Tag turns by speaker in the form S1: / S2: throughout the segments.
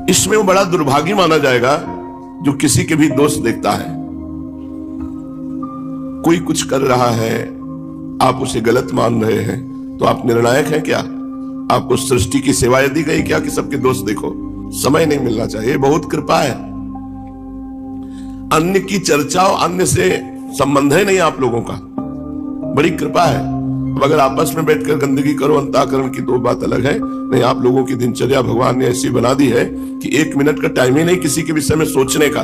S1: इसमें वो बड़ा दुर्भागी माना जाएगा जो किसी के भी दोष देखता है। कोई कुछ कर रहा है, आप उसे गलत मान रहे हैं, तो आप निर्णायक हैं क्या? आपको सृष्टि की सेवाएं दी गई क्या कि सबके दोष देखो? समय नहीं मिलना चाहिए। बहुत कृपा है, अन्य की चर्चा और अन्य से संबंध है नहीं आप लोगों का, बड़ी कृपा है। अब अगर आपस में बैठकर गंदगी करो अंतःकरण की तो बात अलग है। नहीं, आप लोगों की दिनचर्या भगवान ने ऐसी बना दी है कि 1 मिनट का टाइम ही नहीं किसी के विषय में सोचने का।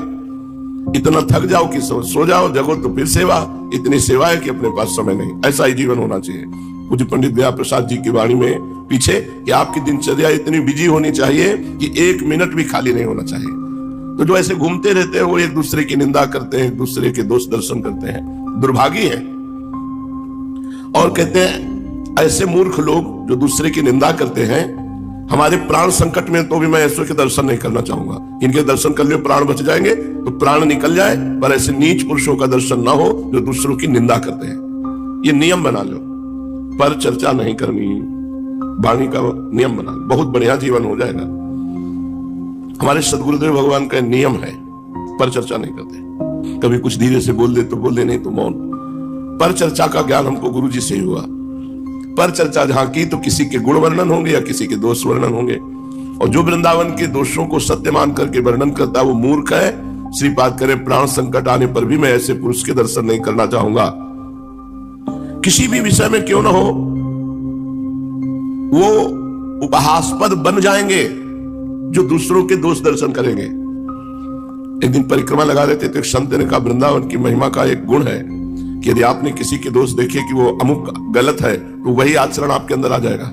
S1: इतना थक जाओ कि सो जाओ, जगो तो फिर सेवा। इतनी सेवा है कि अपने पास समय नहीं। ऐसा ही जीवन होना चाहिए। पूज्य पंडित दया प्रसाद जी की वाणी में पीछे कि आपकी दिनचर्या इतनी बिजी होनी चाहिए कि 1 मिनट भी खाली नहीं होना चाहिए। तो जो ऐसे घूमते रहते हैं वो एक दूसरे की निंदा करते हैं, एक दूसरे के दोष दर्शन करते हैं, दुर्भागी है। और कहते हैं ऐसे मूर्ख लोग जो दूसरे की निंदा करते हैं, हमारे प्राण संकट में तो भी मैं ऐसे के दर्शन नहीं करना चाहूंगा। इनके दर्शन कर लियो प्राण बच जाएंगे, तो प्राण निकल जाए, पर ऐसे नीच पुरुषों का दर्शन ना हो जो दूसरों की निंदा करते हैं। ये नियम बना लो, पर चर्चा नहीं करनी, वाणी का नियम बना लो, बहुत बढ़िया जीवन हो जाएगा। हमारे सदगुरुदेव भगवान का नियम है, पर चर्चा नहीं करते। कभी कुछ धीरे से बोल दे तो बोल दे, नहीं तो मौन। पर चर्चा का ज्ञान हमको गुरु जी से ही हुआ। पर चर्चा जहां की तो किसी के गुण वर्णन होंगे या किसी के दोष वर्णन होंगे, और जो वृंदावन के दोषों को सत्य मान करके वर्णन करता है वो मूर्ख है। श्रीपाद करे प्राण संकट आने पर भी मैं ऐसे पुरुष के दर्शन नहीं करना चाहूंगा। किसी भी विषय में क्यों ना हो, वो उपहासास्पद बन जाएंगे जो दूसरों के दोष दर्शन करेंगे। एक दिन परिक्रमा लगा रहे थे तो एक संत ने कहा, वृंदावन की महिमा का एक गुण है कि यदि आपने किसी के दोष देखे कि वो अमुक गलत है तो वही आचरण आपके अंदर आ जाएगा।